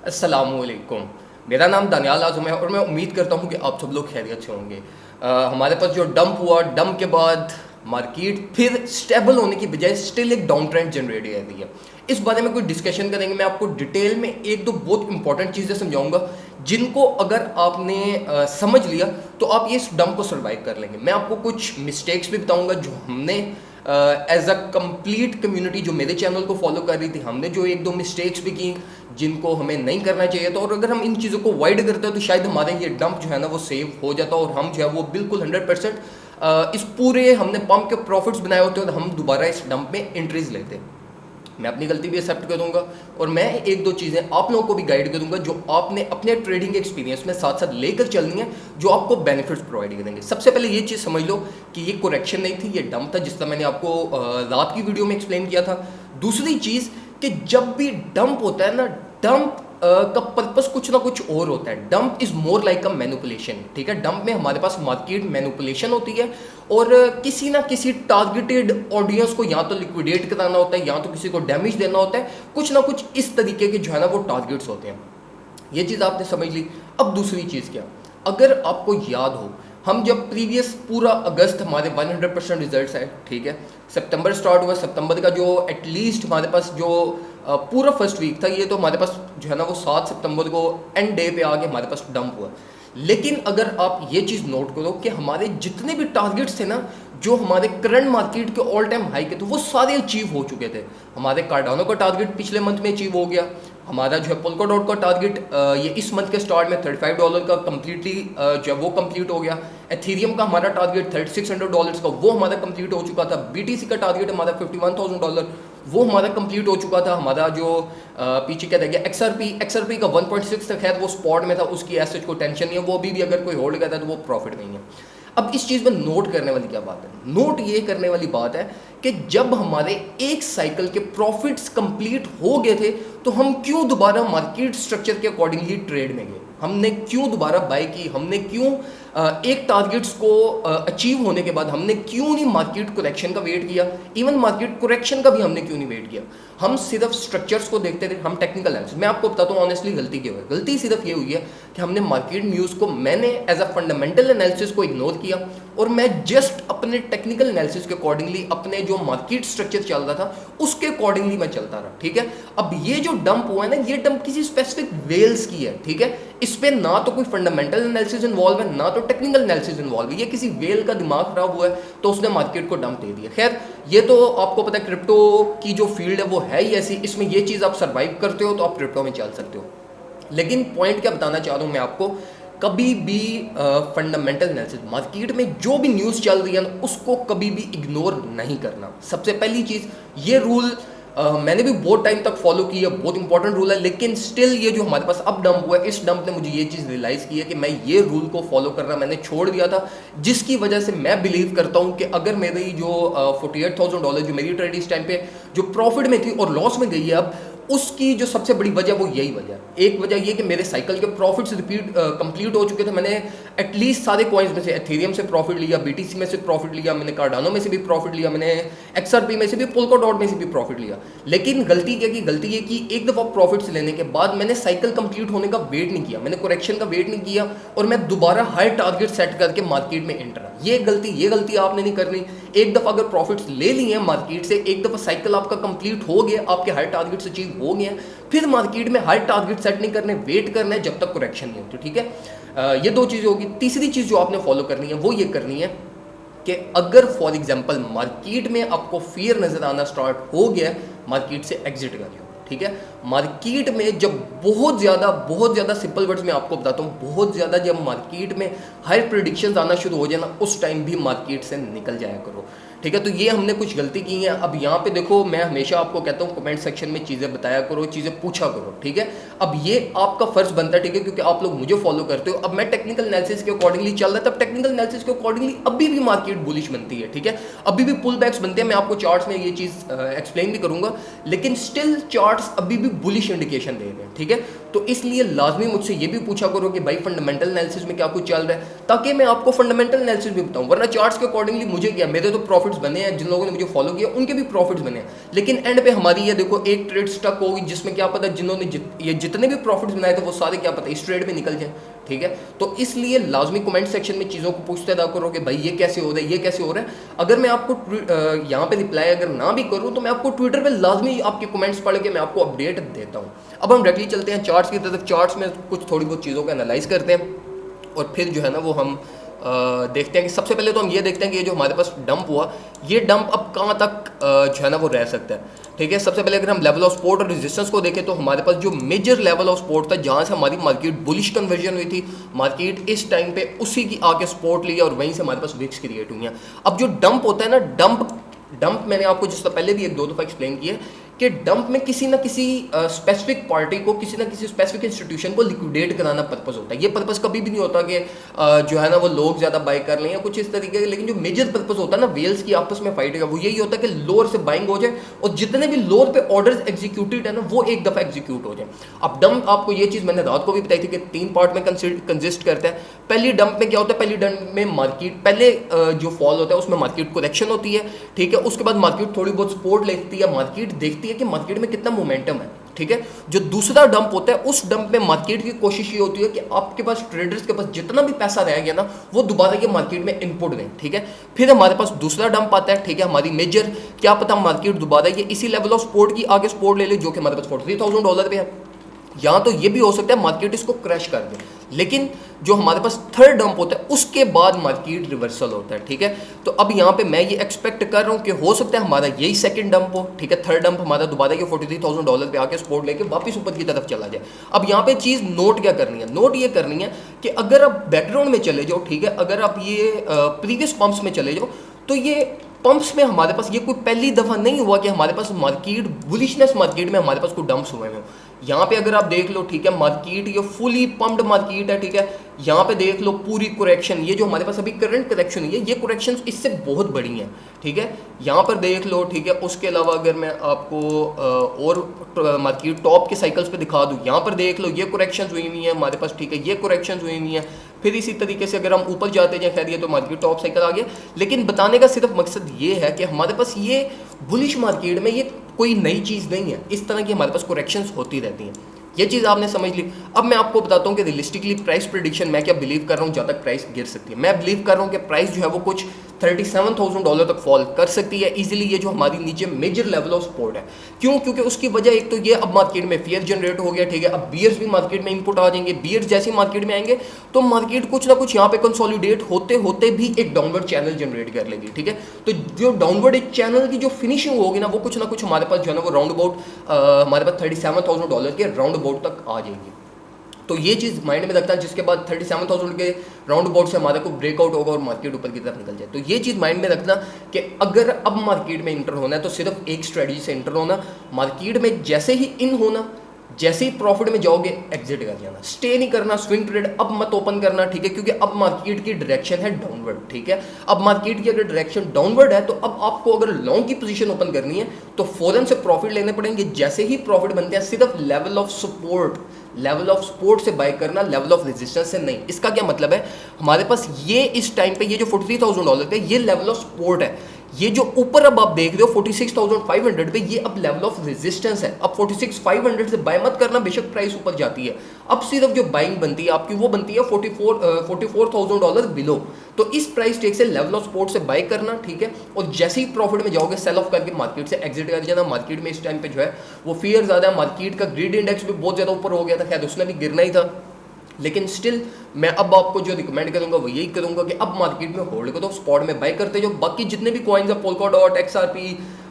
अस्सलामुअलैकुम। मेरा नाम दानियाल आज़म है और मैं उम्मीद करता हूँ कि आप सब लोग खैरियत से होंगे। हमारे पास जो डंप हुआ, डंप के बाद मार्केट फिर स्टेबल होने की बजाय स्टिल एक डाउन ट्रेंड जनरेट कर रही है। इस बारे में कोई डिस्कशन करेंगे। मैं आपको डिटेल में एक दो बहुत इंपॉर्टेंट चीज़ें समझाऊंगा जिनको अगर आपने समझ लिया तो आप ये इस डंप को सर्वाइव कर लेंगे। मैं आपको कुछ मिस्टेक्स भी बताऊंगा जो हमने एज अ कंप्लीट कम्युनिटी जो मेरे चैनल को फॉलो कर रही थी, हमने जो एक दो मिस्टेक्स भी की जिनको हमें नहीं करना चाहिए था, और अगर हम इन चीज़ों को अवॉइड करते हैं तो शायद हमारे ये डंप जो है ना वो सेव हो जाता और हम जो है वो बिल्कुल 100% इस पूरे हमने पंप के प्रॉफिट्स बनाए होते और हम दोबारा इस डंप में एंट्रीज लेते। मैं अपनी गलती भी एक्सेप्ट करूंगा और मैं एक दो चीज़ें आप लोगों को भी गाइड करूंगा जो आपने अपने ट्रेडिंग एक्सपीरियंस में साथ साथ लेकर चलनी है, जो आपको बेनिफिट्स प्रोवाइड करेंगे। सबसे पहले ये चीज़ समझ लो कि ये करेक्शन नहीं थी, ये डंप था, जिस तरह मैंने आपको रात की वीडियो में एक्सप्लेन किया था। दूसरी चीज़ कि जब भी डंप होता है ना, डंप का पर्पस कुछ ना कुछ और होता है। Dump is more like a manipulation. ठीक है, डंप में हमारे पास मार्केट मैनिपुलेशन होती है और किसी ना किसी टारगेटेड ऑडियंस को या तो लिक्विडेट कराना होता है या तो किसी को डैमेज देना होता है। कुछ ना कुछ इस तरीके के जो है ना वो टारगेट्स होते हैं। ये चीज़ आपने समझ ली। अब दूसरी चीज़ क्या, अगर आपको याद हो, हम जब प्रीवियस पूरा अगस्त हमारे 100% रिजल्ट्स आए, ठीक है, सितंबर स्टार्ट हुआ, सितंबर का जो एटलीस्ट हमारे पास जो पूरा फर्स्ट वीक था, ये तो हमारे पास जो है ना वो 7 सितंबर को एंड डे पे आके हमारे पास डंप हुआ। लेकिन अगर आप ये चीज़ नोट करो कि हमारे जितने भी टारगेट्स थे ना, जो हमारे करंट मार्केट के ऑल टाइम हाई के थे, वो सारे अचीव हो चुके थे। हमारे कार्डानो का टारगेट पिछले मंथ में अचीव हो गया। हमारा जो है पोल्काडॉट का टारगेट ये इस मंथ के स्टार्ट में $35 का कम्प्लीटली जो है वो कंप्लीट हो गया। एथीरियम का हमारा टारगेट $3600 का वो हमारा कंप्लीट हो चुका था। बीटीसी का टारगेट हमारा $51,000 वो हमारा कंप्लीट हो चुका था। हमारा जो पीछे क्या रह गया, एक्सआरपी का 1.6 था, खैर वो स्पॉट में था, उसकी एसेट को टेंशन नहीं है, वो अभी भी अगर कोई होल्ड करता है तो वो प्रॉफिट नहीं है। अब इस चीज़ में नोट करने वाली क्या बात है, नोट ये करने वाली बात है कि जब हमारे एक साइकिल के प्रॉफिट्स कंप्लीट हो गए थे तो हम क्यों दोबारा मार्केट स्ट्रक्चर के अकॉर्डिंगली ट्रेड में गए, हमने क्यों दोबारा बाय की, हमने क्यों एक टारगेट्स को अचीव होने के बाद हमने क्यों नहीं मार्केट करेक्शन का वेट किया, इवन मार्केट करेक्शन का भी हमने क्यों नहीं वेट किया। हम सिर्फ स्ट्रक्चर्स को देखते थे, हम टेक्निकल एनालिसिस। मैं आपको बताता हूँ ऑनेस्टली गलती क्या हुई। गलती सिर्फ ये हुई है कि हमने मार्केट न्यूज़ को, मैंने एज अ फंडामेंटल एनालिसिस को इग्नोर किया और मैं जस्ट अपने टेक्निकल एनालिसिस के अकॉर्डिंगली, अपने जो मार्केट स्ट्रक्चर चल रहा था उसके अकॉर्डिंगली मैं चलता रहा। ठीक है, अब ये जो डंप हुआ है ना, ये डंप किसी स्पेसिफिक वेल्स की है। ठीक है, इस पे ना तो कोई फंडामेंटल एनालिसिस इन्वॉल्व है, ना तो टेक्निकल एनालिसिस इन्वॉल्व है। ये किसी वेल का दिमाग खराब हुआ है तो उसने मार्केट को डंप दे दिया। खैर, ये तो आपको पता है क्रिप्टो की जो फील्ड है वो है ही ऐसी, इसमें ये चीज़ आप सर्वाइव करते हो तो आप क्रिप्टो में चल सकते हो। लेकिन पॉइंट क्या बताना चाह रहा हूँ मैं आपको, कभी भी फंडामेंटल एनालिसिस, मार्केट में जो भी न्यूज़ चल रही है ना उसको कभी भी इग्नोर नहीं करना। सबसे पहली चीज़, ये रूल मैंने भी बहुत टाइम तक फॉलो की है, बहुत इंपॉर्टेंट रूल है, लेकिन स्टिल ये जो हमारे पास अब डंप हुआ है, इस डंप ने मुझे ये चीज़ रियलाइज़ की है कि मैं ये रूल को फॉलो करना मैंने छोड़ दिया था, जिसकी वजह से मैं बिलीव करता हूँ कि अगर मेरी जो $48,000 जो मेरी ट्रेड इस टाइम पे जो प्रॉफिट में थी और लॉस में गई है अब, उसकी जो सबसे बड़ी वजह वो यही वजह। एक वजह ये कि मेरे साइकिल के प्रॉफिट्स कंप्लीट हो चुके थे। मैंने एटलीस्ट सारे कॉइन्स में से, एथेरियम से प्रॉफिट लिया, बीटीसी में से प्रॉफिट लिया, मैंने कार्डानो में से भी प्रॉफिट लिया, मैंने एक्सआरपी में से भी, पोल्काडॉट में से भी प्रॉफिट लिया। लेकिन गलती क्या की, गलती ये कि एक दफ़ा प्रॉफिट्स लेने के बाद मैंने साइकिल कंप्लीट होने का वेट नहीं किया, मैंने करेक्शन का वेट नहीं किया और मैं दोबारा हाई टारगेट सेट करके मार्केट में एंटर। ये गलती आपने नहीं करनी। एक दफ़ा अगर प्रॉफिट्स ले लिए हैं मार्केट से, एक दफ़ा साइकिल आपका कंप्लीट हो गया, आपके हाई टारगेट्स अचीव हो गए हैं, फिर मार्केट में हाई टारगेट सेट नहीं करने, वेट करना है जब तक करेक्शन नहीं होती। ठीक है, ये दो चीज़ें होगी। तीसरी चीज़ जो आपने फॉलो करनी है वो ये करनी है कि अगर फॉर एग्जांपल मार्केट में आपको फियर नज़र आना स्टार्ट हो गया, मार्केट से एग्जिट करिए। ठीक है, मार्केट में जब बहुत ज़्यादा सिंपल वर्ड्स में आपको बताता हूँ, बहुत ज़्यादा जब मार्केट में हाई प्रेडिक्शंस आना शुरू हो जाए ना, उस टाइम भी मार्केट से निकल जाया करो। ठीक है, तो ये हमने कुछ गलती की है। अब यहाँ पे देखो, मैं हमेशा आपको कहता हूँ कमेंट सेक्शन में चीज़ें बताया करो, चीज़ें पूछा करो। ठीक है, अब ये आपका फर्ज बनता है, ठीक है, क्योंकि आप लोग मुझे फॉलो करते हो। अब मैं टेक्निकल एनालिसिस के अकॉर्डिंगली चल रहा है, तब टेक्निकल एनालिसिस के अकॉर्डिंगली अभी भी मार्केट बुलिश बनती है। ठीक है, अभी भी पुल बैक्स बनते हैं, मैं आपको चार्ट्स में ये चीज़ एक्सप्लेन भी करूँगा, लेकिन स्टिल चार्ट्स अभी भी बुलिश इंडिकेशन दे रहे हैं। ठीक है, तो इसलिए लाजमी मुझसे ये भी पूछा करो कि भाई फंडामेंटल एनालिसिस में क्या कुछ चल रहा है, ताकि मैं आपको फंडामेंटल एनालिसिस भी बताऊँ। वरना चार्ट्स के अकॉर्डिंगली मुझे क्या, मेरे तो प्रॉफिट प्रॉफिट्स बने हैं, जिन लोगों ने मुझे फॉलो किया उनके भी प्रॉफिट्स बने हैं, लेकिन एंड पे हमारी ये देखो एक ट्रेड स्टक होगी जिसमें क्या पता जिन्होंने ये जितने भी प्रॉफिट्स बनाए थे वो सारे क्या पता इस ट्रेड में निकल जाए। ठीक है, तो इसलिए लाजमी कमेंट सेक्शन में चीज़ों को पूछते रहा करो कि भाई ये कैसे हो रहा है, ये कैसे हो रहा है। अगर मैं आपको यहाँ पे रिप्लाई अगर ना भी करूँ तो मैं आपको ट्विटर पे लाजमी आपके कमेंट्स पढ़ के मैं आपको अपडेट देता हूँ। अब हम डायरेक्टली चलते हैं चार्ट्स की तरफ। चार्ट्स में कुछ थोड़ी बहुत चीज़ों को एनालाइज करते हैं और फिर जो है ना वो हम देखते हैं कि सबसे पहले तो हम ये देखते हैं कि ये जो हमारे पास डंप हुआ, ये डंप अब कहाँ तक जो है ना वो रह सकता है। ठीक है, सबसे पहले अगर हम लेवल ऑफ सपोर्ट और रेजिस्टेंस को देखें तो हमारे पास जो मेजर लेवल ऑफ सपोर्ट था जहाँ से हमारी मार्केट बुलिश कन्वर्जन हुई थी, मार्केट इस टाइम पे उसी की आगे सपोर्ट लिया और वहीं से हमारे पास विक्स क्रिएट हुई हैं। अब जो डंप होता है ना, डंप मैंने आपको जिससे पहले भी एक दो दफ़ा एक्सप्लेन किया है कि डंप में किसी ना किसी स्पेसिफिक पार्टी को, किसी ना किसी स्पेसिफिक इंस्टीट्यूशन को लिक्विडेट कराना पर्पस होता है। ये पर्पस कभी भी नहीं होता कि जो है ना वो लोग ज़्यादा बाई कर लें या कुछ इस तरीके का, लेकिन जो मेजर पर्पस होता है ना वेल्स की आपस में फाइट का, वो यही होता है कि लोअर से बाइंग हो जाए और जितने भी लोअर पे ऑर्डर्स एग्जीक्यूटेड है ना वो एक दफ़ा एग्जीक्यूट हो जाए। अब डंप आपको ये चीज़ मैंने रात को भी बताई थी कि 3 पार्ट में कंसिस्ट करता है। पहली डंप में क्या होता है, पहली डंप में मार्केट पहले जो फॉल होता है उसमें मार्केट करेक्शन होती है। ठीक है, उसके बाद मार्केट थोड़ी बहुत सपोर्ट लेती है, मार्केट देखती है कि मार्केट में कितना मोमेंटम है। ठीक है, जो दूसरा डंप होता है उस डंप में मार्केट की कोशिश ये होती है कि आपके पास ट्रेडर्स के पास जितना भी पैसा रह गया ना वो दोबारा ये मार्केट में इनपुट दें। ठीक है, फिर हमारे पास दूसरा डंप आता है। ठीक है, हमारी मेजर क्या पता मार्केट दोबारा ये इसी लेवल ऑफ सपोर्ट की आगे सपोर्ट ले ले जो कि हमारे पास $43,000 पे है। यहाँ तो ये भी हो सकता है मार्केट इसको क्रैश कर दे, लेकिन जो हमारे पास थर्ड डंप होता है उसके बाद मार्केट रिवर्सल होता है। ठीक है, तो अब यहाँ पे मैं ये एक्सपेक्ट कर रहा हूँ कि हो सकता है हमारा यही सेकंड डंप हो। ठीक है, थर्ड डंप हमारा दोबारा ये $43,000 पे आके सपोर्ट लेके वापस ऊपर की तरफ चला जाए। अब यहाँ पे चीज़ नोट क्या करनी है, नोट ये करनी है कि अगर आप बैकग्राउंड में चले जाओ, ठीक है, अगर आप ये प्रीवियस पंप्स में चले जाओ तो ये पंप्स में हमारे पास ये कोई पहली दफ़ा नहीं हुआ कि हमारे पास मार्केट बुलिशनेस मार्केट में हमारे पास कोई डंप्स हुए हैं। यहाँ पे अगर आप देख लो, ठीक है, मार्केट ये फुली पम्प्ड मार्केट है। ठीक है, यहाँ पे देख लो पूरी करेक्शन, ये जो हमारे पास अभी करंट करेक्शन है ये करेक्शन इससे बहुत बड़ी हैं। ठीक है, यहाँ पर देख लो। ठीक है, उसके अलावा अगर मैं आपको और मार्केट टॉप के साइकिल्स पे दिखा दूँ, यहाँ पर देख लो ये करेक्शंस हुई हुई हैं हमारे पास। ठीक है, ये करेक्शंस हुई हुई हैं। फिर इसी तरीके से अगर हम ऊपर जाते जाए, खैर ये तो मार्केट टॉप साइकिल आ गया, लेकिन बताने का सिर्फ मकसद ये है कि हमारे पास ये बुलिश मार्केट में ये कोई नई चीज़ नहीं है, इस तरह की हमारे पास करेक्शंस होती रहती हैं। ये चीज़ आपने समझ ली। अब मैं आपको बताता हूँ कि रियलिस्टिकली प्राइस प्रेडिक्शन मैं क्या बिलीव कर रहा हूँ, जहाँ तक प्राइस गिर सकती है। मैं बिलीव कर रहा हूँ कि प्राइस जो है वो कुछ $37,000 तक फॉल कर सकती है इजीली, ये जो हमारी नीचे मेजर लेवल ऑफ सपोर्ट है। क्यों? क्योंकि उसकी वजह एक तो ये अब मार्केट में फियर जनरेट हो गया। ठीक है, अब बियर्स भी मार्केट में इनपुट आ जाएंगे, बियर्स जैसे मार्केट में आएंगे तो मार्केट कुछ ना कुछ यहाँ पे कंसोलिडेट होते होते भी एक डाउनवर्ड चैनल जनरेट कर लेगी। ठीक है, तो जो डाउनवर्ड एक चैनल की जो फिनिशिंग होगी ना वो कुछ ना कुछ हमारे पास जो है ना वो राउंड अबाउट हमारे पास $37,000 के राउंड अबाउट तक आ जाएगी। तो ये चीज़ माइंड में रखना, जिसके बाद 37,000 के राउंड अबाउट से हमारे को ब्रेकआउट होगा और मार्केट ऊपर की तरफ निकल जाए। तो ये चीज़ माइंड में रखना कि अगर अब मार्केट में इंटर होना है तो सिर्फ एक स्ट्रेटजी से इंटर होना, मार्केट में जैसे ही इन होना, जैसे ही प्रॉफिट में जाओगे एग्जिट कर जाना, स्टे नहीं करना, स्विंग ट्रेड अब मत ओपन करना। ठीक है, क्योंकि अब मार्केट की डायरेक्शन है डाउनवर्ड। ठीक है, अब मार्केट की अगर डायरेक्शन डाउनवर्ड है तो अब आपको अगर लॉन्ग की पोजीशन ओपन करनी है तो फौरन से प्रॉफिट लेने पड़ेंगे। जैसे ही प्रॉफिट बनते हैं सिर्फ लेवल ऑफ सपोर्ट से बाय करना, लेवल ऑफ रेजिस्टेंस से नहीं। इसका क्या मतलब है, हमारे पास ये इस टाइम पे ये जो $43,000 थे ये लेवल ऑफ सपोर्ट है। ये जो ऊपर अब आप देख रहे हो 46,500 पे, ये अब लेवल ऑफ रेजिस्टेंस है। अब 46,500 से बाय मत करना, बेशक प्राइस ऊपर जाती है। अब सिर्फ जो बाइंग बनती है आपकी वो बनती है $44,000 बिलो। तो इस प्राइस टेक से लेवल ऑफ सपोर्ट से बाय करना। ठीक है, और जैसे ही प्रॉफिट में जाओगे सेल ऑफ करके मार्केट से एग्जिट कर जाना। मार्केट में इस टाइम पे जो है वो फियर ज़्यादा है, मार्केट का ग्रीड इंडेक्स भी बहुत ज़्यादा ऊपर हो गया था, खैर उसने भी गिरना ही था, लेकिन स्टिल मैं अब आपको जो रिकमेंड करूंगा वो यही करूंगा कि अब मार्केट में होल्ड करो, स्पॉट में बाय करते जो बाकी जितने भी कॉइन्स है Polkadot, XRP,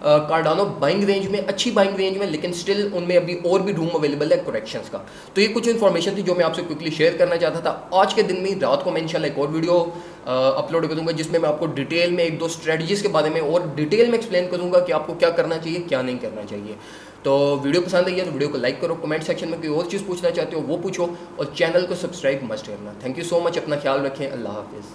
Cardano buying range में, अच्छी बाइंग रेंज में, लेकिन स्टिल उनमें अभी और भी रूम अवेलेबल है करेक्शंस का। तो ये कुछ इन्फॉर्मेशन थी जो मैं आपसे क्विकली शेयर करना चाहता था। आज के दिन में रात को मैं इंशाल्लाह एक और वीडियो अपलोड करूंगा जिसमें मैं आपको डिटेल में एक दो स्ट्रेटजीज के बारे में और डिटेल में एक्सप्लेन करूंगा कि आपको क्या करना चाहिए क्या नहीं करना चाहिए। तो वीडियो पसंद आई है तो वीडियो को लाइक करो, कमेंट सेक्शन में कोई और चीज़ पूछना चाहते हो वो पूछो और चैनल को सब्सक्राइब मस्ट करना। थैंक यू सो मच, अपना ख्याल रखें, अल्लाह हाफिज़।